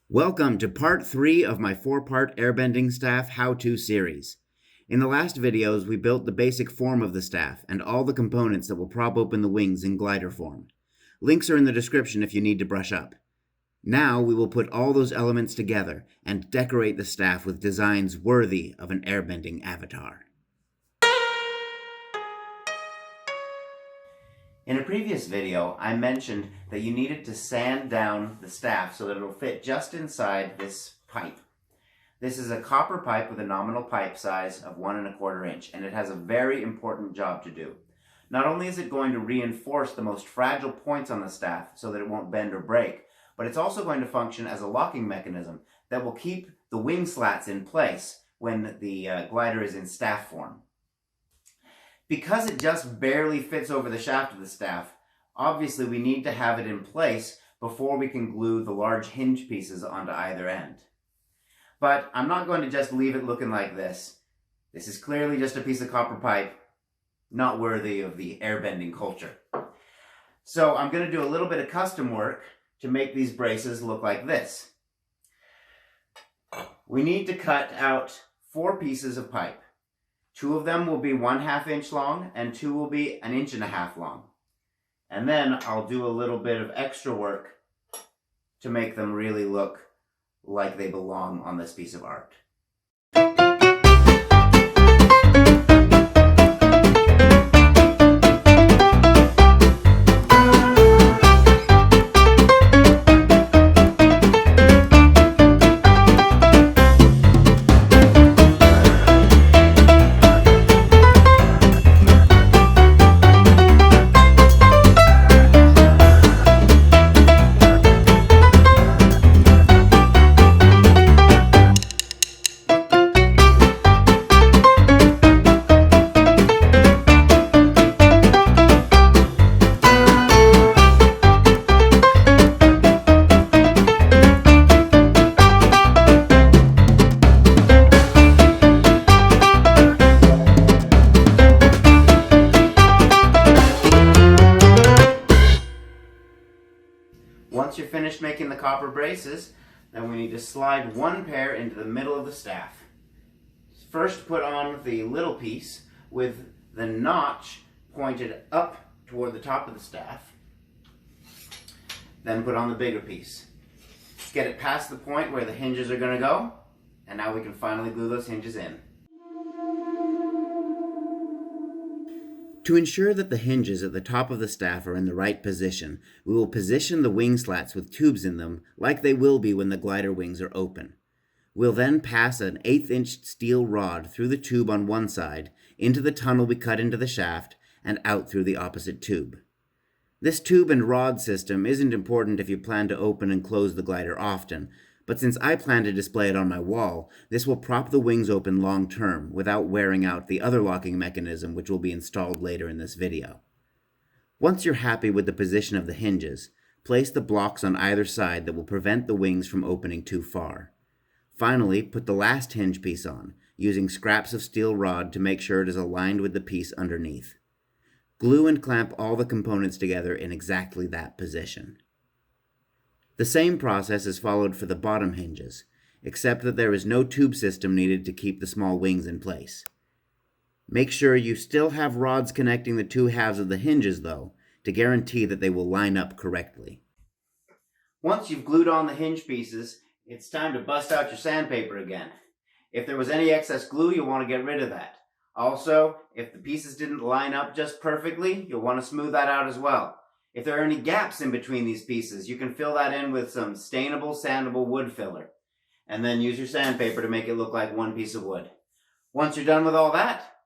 Welcome to part 3 of my 4-part airbending staff how-to series. In the last videos, we built the basic form of the staff and all the components that will prop open the wings in glider form. Links are in the description if you need to brush up. Now we will put all those elements together and decorate the staff with designs worthy of an airbending avatar. In a previous video, I mentioned that you needed to sand down the staff so that it'll fit just inside this pipe. This is a copper pipe with a nominal pipe size of 1 1/4 inch, and it has a very important job to do. Not only is it going to reinforce the most fragile points on the staff so that it won't bend or break, but it's also going to function as a locking mechanism that will keep the wing slats in place when the glider is in staff form. Because it just barely fits over the shaft of the staff, obviously we need to have it in place before we can glue the large hinge pieces onto either end. But I'm not going to just leave it looking like this. This is clearly just a piece of copper pipe, not worthy of the airbending culture. So I'm going to do a little bit of custom work to make these braces look like this. We need to cut out 4 pieces of pipe. 2 of them will be 1/2 inch long and 2 will be 1.5 inches long. And then I'll do a little bit of extra work to make them really look like they belong on this piece of art. Once you're finished making the copper braces, then we need to slide 1 pair into the middle of the staff. First put on the little piece with the notch pointed up toward the top of the staff. Then put on the bigger piece. Get it past the point where the hinges are going to go, and now we can finally glue those hinges in. To ensure that the hinges at the top of the staff are in the right position, we will position the wing slats with tubes in them like they will be when the glider wings are open. We'll then pass an 1/8 inch steel rod through the tube on one side, into the tunnel we cut into the shaft, and out through the opposite tube. This tube and rod system isn't important if you plan to open and close the glider often, but since I plan to display it on my wall, this will prop the wings open long term without wearing out the other locking mechanism which will be installed later in this video. Once you're happy with the position of the hinges, place the blocks on either side that will prevent the wings from opening too far. Finally, put the last hinge piece on, using scraps of steel rod to make sure it is aligned with the piece underneath. Glue and clamp all the components together in exactly that position. The same process is followed for the bottom hinges, except that there is no tube system needed to keep the small wings in place. Make sure you still have rods connecting the 2 halves of the hinges though, to guarantee that they will line up correctly. Once you've glued on the hinge pieces, it's time to bust out your sandpaper again. If there was any excess glue, you'll want to get rid of that. Also, if the pieces didn't line up just perfectly, you'll want to smooth that out as well. If there are any gaps in between these pieces, you can fill that in with some stainable, sandable wood filler, and then use your sandpaper to make it look like one piece of wood. Once you're done with all that,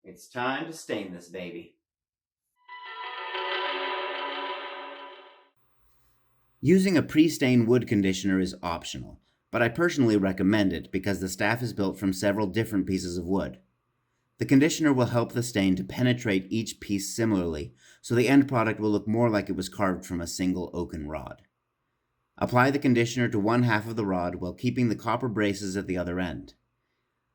it's time to stain this baby. Using a pre-stained wood conditioner is optional, but I personally recommend it because the staff is built from several different pieces of wood. The conditioner will help the stain to penetrate each piece similarly, so the end product will look more like it was carved from a single oaken rod. Apply the conditioner to 1/2 of the rod while keeping the copper braces at the other end.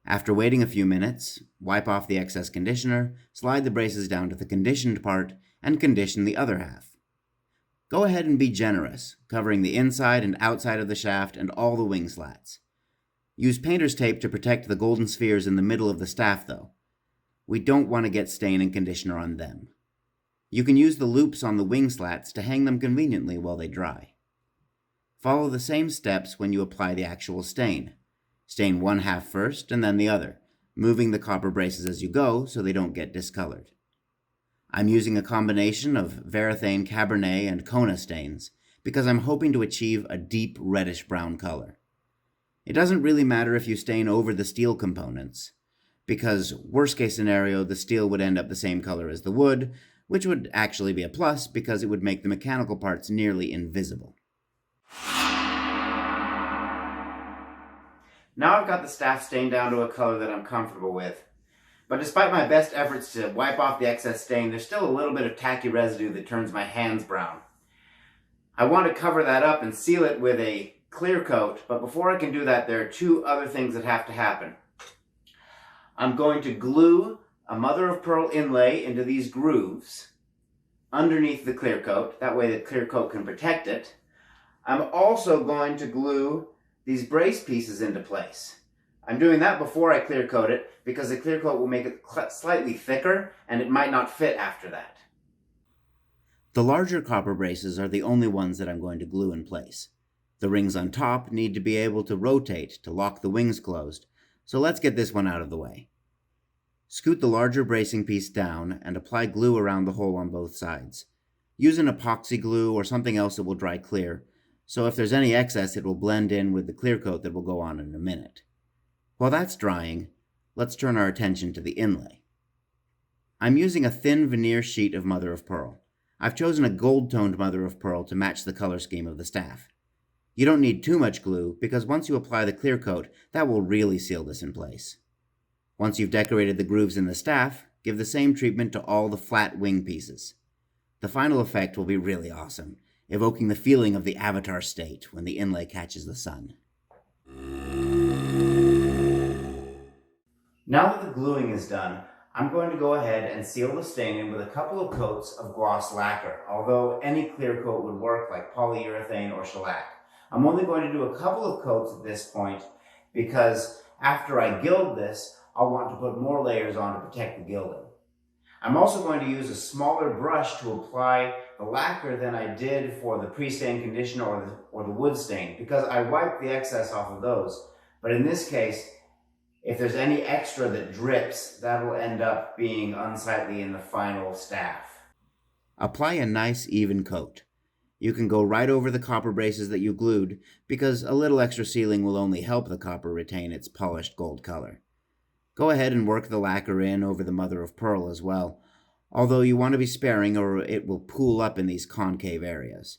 After waiting a few minutes, wipe off the excess conditioner, slide the braces down to the conditioned part, and condition the other half. Go ahead and be generous, covering the inside and outside of the shaft and all the wing slats. Use painter's tape to protect the golden spheres in the middle of the staff though. We don't want to get stain and conditioner on them. You can use the loops on the wing slats to hang them conveniently while they dry. Follow the same steps when you apply the actual stain. Stain one half first and then the other, moving the copper braces as you go so they don't get discolored. I'm using a combination of Varathane Cabernet and Kona stains because I'm hoping to achieve a deep reddish-brown color. It doesn't really matter if you stain over the steel components, because worst case scenario, the steel would end up the same color as the wood, which would actually be a plus because it would make the mechanical parts nearly invisible. Now I've got the staff stained down to a color that I'm comfortable with. But despite my best efforts to wipe off the excess stain, there's still a little bit of tacky residue that turns my hands brown. I want to cover that up and seal it with a clear coat, but before I can do that, there are two other things that have to happen. I'm going to glue a mother of pearl inlay into these grooves underneath the clear coat. That way the clear coat can protect it. I'm also going to glue these brace pieces into place. I'm doing that before I clear coat it because the clear coat will make it slightly thicker and it might not fit after that. The larger copper braces are the only ones that I'm going to glue in place. The rings on top need to be able to rotate to lock the wings closed, so let's get this one out of the way. Scoot the larger bracing piece down and apply glue around the hole on both sides. Use an epoxy glue or something else that will dry clear, so if there's any excess it will blend in with the clear coat that will go on in a minute. While that's drying, let's turn our attention to the inlay. I'm using a thin veneer sheet of mother of pearl. I've chosen a gold-toned mother of pearl to match the color scheme of the staff. You don't need too much glue because once you apply the clear coat, that will really seal this in place. Once you've decorated the grooves in the staff, give the same treatment to all the flat wing pieces. The final effect will be really awesome, evoking the feeling of the Avatar state when the inlay catches the sun. Now that the gluing is done, I'm going to go ahead and seal the stain in with a couple of coats of gloss lacquer, although any clear coat would work like polyurethane or shellac. I'm only going to do a couple of coats at this point because after I gild this, I'll want to put more layers on to protect the gilding. I'm also going to use a smaller brush to apply the lacquer than I did for the pre-stain conditioner or the wood stain because I wiped the excess off of those. But in this case, if there's any extra that drips, that will end up being unsightly in the final staff. Apply a nice even coat. You can go right over the copper braces that you glued because a little extra sealing will only help the copper retain its polished gold color. Go ahead and work the lacquer in over the mother of pearl as well, although you want to be sparing or it will pool up in these concave areas.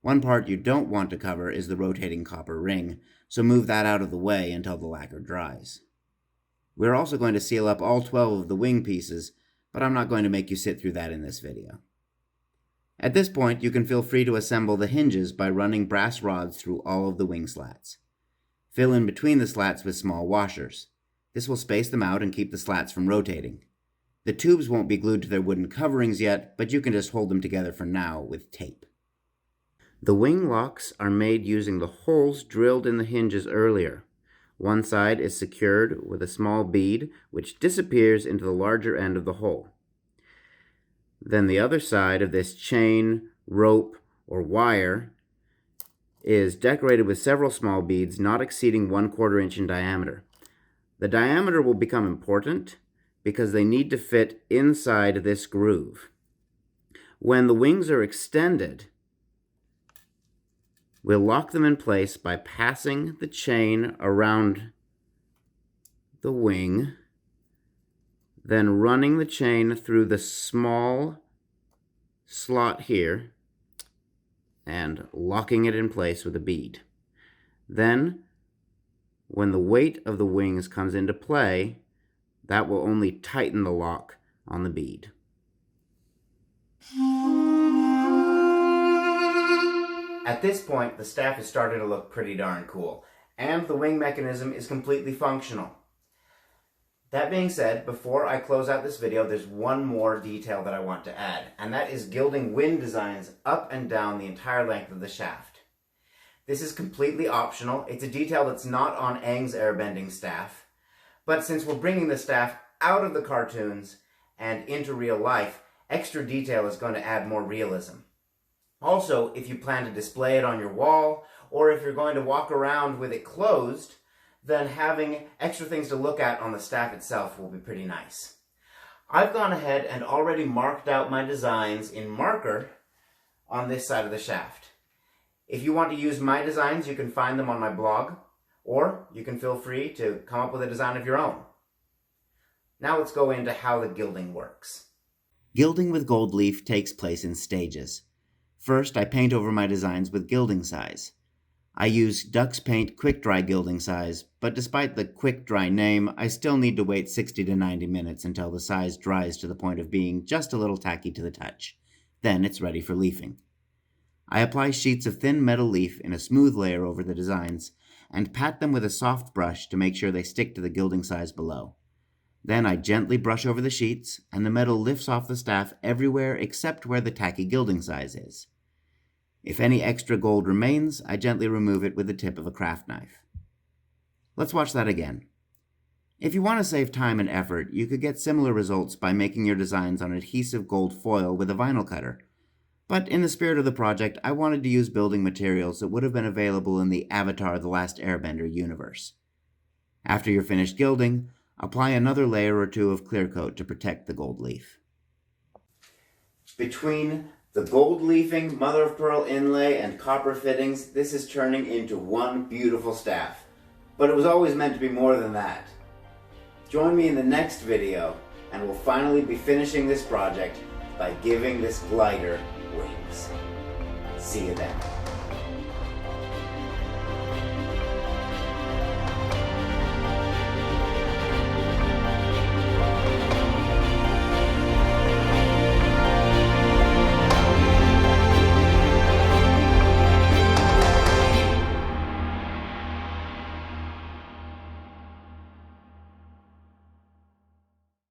One part you don't want to cover is the rotating copper ring, so move that out of the way until the lacquer dries. We're also going to seal up all 12 of the wing pieces, but I'm not going to make you sit through that in this video. At this point, you can feel free to assemble the hinges by running brass rods through all of the wing slats. Fill in between the slats with small washers. This will space them out and keep the slats from rotating. The tubes won't be glued to their wooden coverings yet, but you can just hold them together for now with tape. The wing locks are made using the holes drilled in the hinges earlier. One side is secured with a small bead, which disappears into the larger end of the hole. Then the other side of this chain, rope, or wire is decorated with several small beads not exceeding 1/4 inch in diameter. The diameter will become important because they need to fit inside this groove. When the wings are extended, we'll lock them in place by passing the chain around the wing, then running the chain through the small slot here and locking it in place with a bead. Then, when the weight of the wings comes into play, that will only tighten the lock on the bead. At this point, the staff is starting to look pretty darn cool, and the wing mechanism is completely functional. That being said, before I close out this video, there's one more detail that I want to add, and that is gilding wind designs up and down the entire length of the shaft. This is completely optional. It's a detail that's not on Aang's airbending staff, but since we're bringing the staff out of the cartoons and into real life, extra detail is going to add more realism. Also, if you plan to display it on your wall, or if you're going to walk around with it closed, then having extra things to look at on the staff itself will be pretty nice. I've gone ahead and already marked out my designs in marker on this side of the shaft. If you want to use my designs, you can find them on my blog, or you can feel free to come up with a design of your own. Now let's go into how the gilding works. Gilding with gold leaf takes place in stages. First, I paint over my designs with gilding size. I use Duck's Paint Quick Dry Gilding Size, but despite the quick dry name, I still need to wait 60 to 90 minutes until the size dries to the point of being just a little tacky to the touch. Then it's ready for leafing. I apply sheets of thin metal leaf in a smooth layer over the designs, and pat them with a soft brush to make sure they stick to the gilding size below. Then I gently brush over the sheets, and the metal lifts off the staff everywhere except where the tacky gilding size is. If any extra gold remains, I gently remove it with the tip of a craft knife. Let's watch that again. If you want to save time and effort, you could get similar results by making your designs on adhesive gold foil with a vinyl cutter. But in the spirit of the project, I wanted to use building materials that would have been available in the Avatar: The Last Airbender universe. After you're finished gilding, apply another layer or two of clear coat to protect the gold leaf. Between the gold leafing, mother of pearl inlay, and copper fittings, this is turning into one beautiful staff. But it was always meant to be more than that. Join me in the next video, and we'll finally be finishing this project by giving this glider wings. See you then.